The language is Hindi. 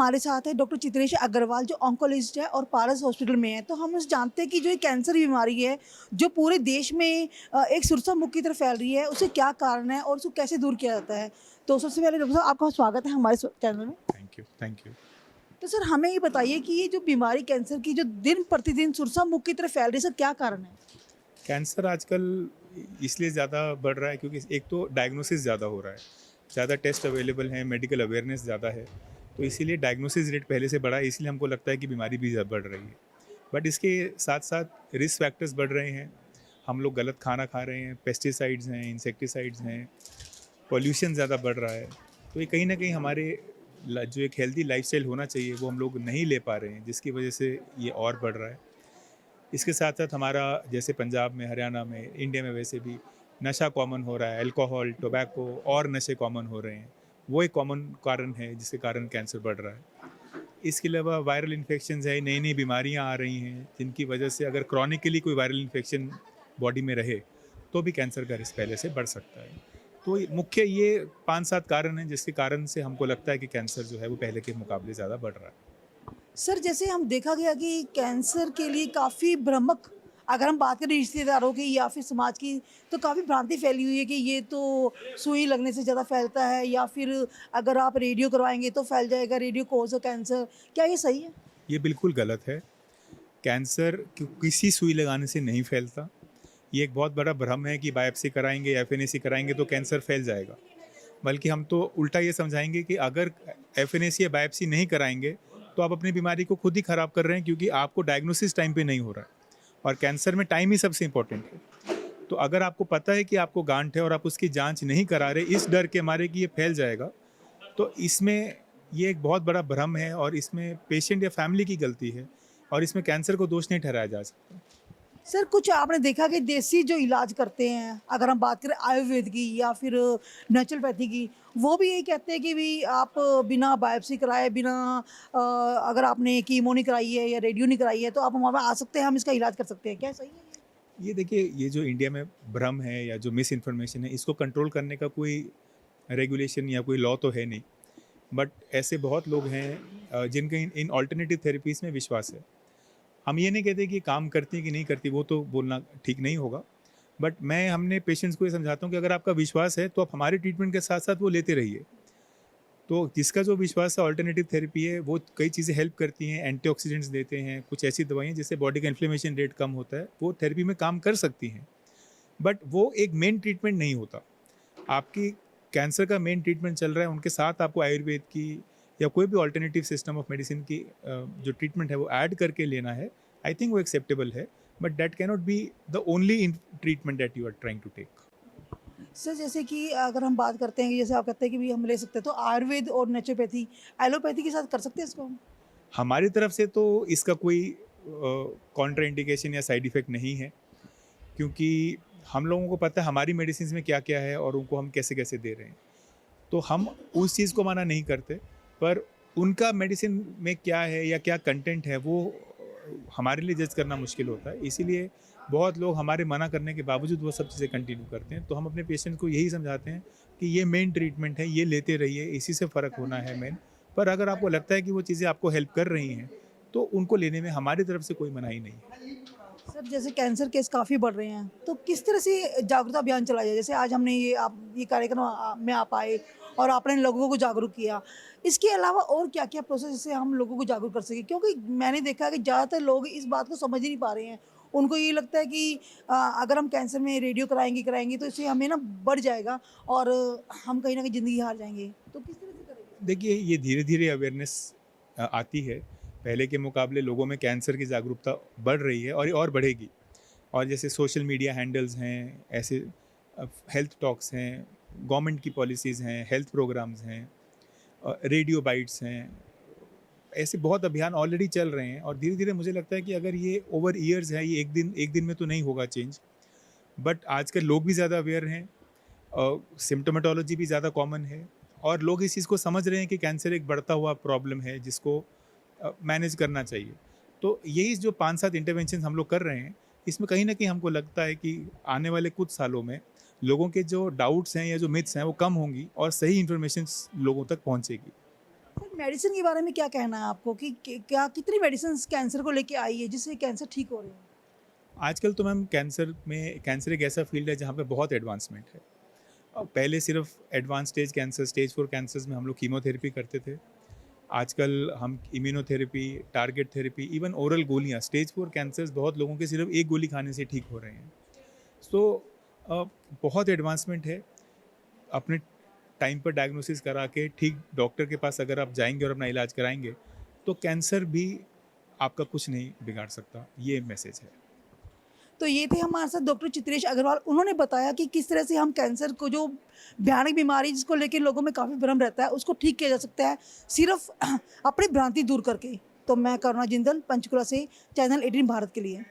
हमारे साथ है डॉक्टर चित्रेश अग्रवाल जो ऑन्कोलॉजिस्ट है और पारस हॉस्पिटल में है। तो हम उस जानते हैं कि जो ये कैंसर बीमारी है जो पूरे देश में एक सुरसामुख की तरह फैल रही है, उसके क्या कारण है और उसको कैसे दूर किया जाता है। तो सबसे पहले डॉक्टर साहब आपका स्वागत है हमारे चैनल में। Thank you, thank you. तो सर हमें ये बताइए कि ये जो बीमारी कैंसर की जो दिन प्रतिदिन सुरसामुख की तरह फैल रही है, सर क्या कारण है? कैंसर आजकल इसलिए ज़्यादा बढ़ रहा है क्योंकि एक तो डायग्नोसिस ज़्यादा हो रहा है, ज़्यादा टेस्ट अवेलेबल हैं, मेडिकल अवेयरनेस ज़्यादा है, तो इसीलिए डायग्नोसिस रेट पहले से बढ़ा है, इसलिए हमको लगता है कि बीमारी भी बढ़ रही है। बट इसके साथ साथ रिस्क फैक्टर्स बढ़ रहे हैं, हम लोग गलत खाना खा रहे हैं, पेस्टिसाइड्स हैं, इंसेक्टिसाइड्स हैं, पॉल्यूशन ज़्यादा बढ़ रहा है, तो ये कहीं ना कहीं हमारे जो एक हेल्दी लाइफस्टाइल होना चाहिए वो हम लोग नहीं ले पा रहे हैं, जिसकी वजह से ये और बढ़ रहा है। इसके साथ साथ हमारा जैसे पंजाब में, हरियाणा में, इंडिया में वैसे भी नशा कॉमन हो रहा है, अल्कोहल, टोबैको और नशे कॉमन हो रहे हैं, वो एक कॉमन कारण है जिसके कारण कैंसर बढ़ रहा है। इसके अलावा वायरल इन्फेक्शंस है, नई नई बीमारियां आ रही हैं जिनकी वजह से अगर क्रॉनिकली कोई वायरल इन्फेक्शन बॉडी में रहे तो भी कैंसर का रिस्क पहले से बढ़ सकता है। तो मुख्य ये 5-7 कारण हैं जिसके कारण से हमको लगता है कि कैंसर जो है वो पहले के मुकाबले ज़्यादा बढ़ रहा है। सर जैसे हम देखा गया कि कैंसर के लिए काफ़ी भ्रामक, अगर हम बात करें रिश्तेदारों की या फिर समाज की, तो काफ़ी भ्रांति फैली हुई है कि ये तो सुई लगने से ज़्यादा फैलता है या फिर अगर आप रेडियो करवाएंगे तो फैल जाएगा, रेडियो कोज कैंसर। क्या ये सही है? ये बिल्कुल गलत है। कैंसर किसी सुई लगाने से नहीं फैलता। ये एक बहुत बड़ा भ्रम है कि बायोप्सी कराएंगे, एफएनएसी कराएंगे तो कैंसर फैल जाएगा। बल्कि हम तो उल्टा ये समझाएंगे कि अगर एफएनएसी या बायोप्सी नहीं कराएंगे तो आप अपनी बीमारी को खुद ही ख़राब कर रहे हैं, क्योंकि आपको डायग्नोसिस टाइम पे नहीं हो रहा है और कैंसर में टाइम ही सबसे इम्पोर्टेंट है। तो अगर आपको पता है कि आपको गांठ है और आप उसकी जांच नहीं करा रहे इस डर के मारे कि ये फैल जाएगा, तो इसमें ये एक बहुत बड़ा भ्रम है और इसमें पेशेंट या फैमिली की गलती है और इसमें कैंसर को दोष नहीं ठहराया जा सकता। सर कुछ आपने देखा कि देसी जो इलाज करते हैं, अगर हम बात करें आयुर्वेद की या फिर नेचुरोपैथी की, वो भी यही कहते हैं कि भी आप बिना बायोप्सी कराए, बिना अगर आपने कीमो नहीं कराई है या रेडियो नहीं कराई है तो आप हमारे पास आ सकते हैं, हम इसका इलाज कर सकते हैं। क्या सही है? ये देखिए, ये जो इंडिया में भ्रम है या जो मिस इन्फॉर्मेशन है, इसको कंट्रोल करने का कोई रेगुलेशन या कोई लॉ तो है नहीं। बट ऐसे बहुत लोग हैं जिनका इन ऑल्टरनेटिव थेरेपीज़ में विश्वास है। हम ये नहीं कहते कि काम करती कि नहीं करती, वो तो बोलना ठीक नहीं होगा। बट मैं हमने पेशेंट्स को ये समझाता हूँ कि अगर आपका विश्वास है तो आप हमारे ट्रीटमेंट के साथ साथ वो लेते रहिए। तो जिसका जो विश्वास है, ऑल्टरनेटिव थेरेपी है, वो कई चीज़ें हेल्प करती हैं, एंटीऑक्सीडेंट्स देते हैं, कुछ ऐसी दवाइयाँ जिससे बॉडी का इन्फ्लेमेशन रेट कम होता है, वो थेरेपी में काम कर सकती हैं। बट वो एक मेन ट्रीटमेंट नहीं होता। आपकी कैंसर का मेन ट्रीटमेंट चल रहा है, उनके साथ आपको आयुर्वेद की या कोई भी ऑल्टरनेटिव सिस्टम ऑफ मेडिसिन की जो ट्रीटमेंट है वो ऐड करके लेना है। आई थिंक वो एक्सेप्टेबल है, but that cannot be the only treatment that you are trying to take. Sir जैसे कि अगर हम बात करते हैं कि जैसे आप कहते हैं कि भी हम ले सकते हैं, तो आयुर्वेद और नेचुरोपैथी, एलोपैथी के साथ कर सकते हैं इसको हम? हमारी तरफ से तो इसका कोई कॉन्ट्रा इंडिकेशन या साइड इफ़ेक्ट नहीं है, क्योंकि हम लोगों को पता है हमारी मेडिसिन में क्या क्या है और उनको हम कैसे कैसे दे रहे हैं। तो हम उस चीज़ को मना नहीं करते, पर उनका मेडिसिन में क्या है या क्या कंटेंट है वो हमारे लिए जज करना मुश्किल होता है। इसीलिए बहुत लोग हमारे मना करने के बावजूद वो सब चीज़ें कंटिन्यू करते हैं। तो हम अपने पेशेंट को यही समझाते हैं कि ये मेन ट्रीटमेंट है, ये लेते रहिए, इसी से फ़र्क होना है मेन। पर अगर आपको लगता है कि वो चीज़ें आपको हेल्प कर रही हैं तो उनको लेने में हमारी तरफ से कोई मनाही नहीं है। सर जैसे कैंसर केस काफ़ी बढ़ रहे हैं, तो किस तरह से जागरूकता अभियान चलाया जाए? जैसे आज हमने ये कार्यक्रम में आप आए और आपने लोगों को जागरूक किया। इसके अलावा और क्या-क्या प्रोसेस से हम लोगों को जागरूक कर सकें? क्योंकि मैंने देखा कि ज़्यादातर लोग इस बात को समझ ही नहीं पा रहे हैं। उनको ये लगता है कि अगर हम कैंसर में रेडियो कराएँगे तो इससे हमें ना बढ़ जाएगा और हम कहीं न कहीं ज़िंदगी हार जाएँगे। तो किस तरह से करेंगे? देखिए, ये धीरे-धीरे अवेयरनेस आती है। पहले के मुकाबले लोगों में कैंसर की जागरूकता बढ़ रही है और ये और बढ़ेगी। और जैसे सोशल मीडिया हैंडल्स हैं, ऐसे हेल्थ टॉक्स हैं, गवर्नमेंट की पॉलिसीज़ हैं, हेल्थ प्रोग्राम्स हैं, रेडियो बाइट्स हैं, ऐसे बहुत अभियान ऑलरेडी चल रहे हैं और धीरे-धीरे मुझे लगता है कि अगर ये ओवर ईयर्स है, ये एक दिन में तो नहीं होगा चेंज। बट आजकल लोग भी ज़्यादा अवेयर हैं, सिम्प्टोमेटोलॉजी भी ज़्यादा कॉमन है और लोग इस चीज़ को समझ रहे हैं कि कैंसर एक बढ़ता हुआ प्रॉब्लम है जिसको मैनेज करना चाहिए। तो यही जो 5-7 इंटरवेंशन हम लोग कर रहे हैं, इसमें कहीं न कहीं हमको लगता है कि आने वाले कुछ सालों में लोगों के जो डाउट्स हैं या जो मिथ्स हैं वो कम होंगी और सही इन्फॉर्मेशन लोगों तक पहुँचेगी। सर मेडिसिन के बारे में क्या कहना है आपको कि क्या कितनी मेडिसिन कैंसर को लेके आई है जिससे कैंसर ठीक हो रहे हैं? आजकल तो मैम कैंसर एक ऐसा फील्ड है जहाँ पे बहुत एडवांसमेंट है। पहले सिर्फ advance stage cancer, stage 4 cancers में हम लोग कीमोथेरेपी करते थे। आजकल हम immunotherapy, target therapy, even oral गोलियाँ, स्टेज 4 कैंसर्स बहुत लोगों के सिर्फ एक गोली खाने से ठीक हो रहे हैं। सो बहुत एडवांसमेंट है। अपने टाइम पर डायग्नोसिस करा के ठीक डॉक्टर के पास अगर आप जाएंगे और अपना इलाज कराएंगे तो कैंसर भी आपका कुछ नहीं बिगाड़ सकता। ये मैसेज है। तो ये थे हमारे साथ डॉक्टर चित्रेश अग्रवाल। उन्होंने बताया कि किस तरह से हम कैंसर को, जो भयानक बीमारी जिसको लेकर लोगों में काफ़ी भ्रम रहता है, उसको ठीक किया जा सकता है सिर्फ अपनी भ्रांति दूर करके। तो मैं करुणा जिंदल, पंचकुला से, चैनल 18 भारत के लिए।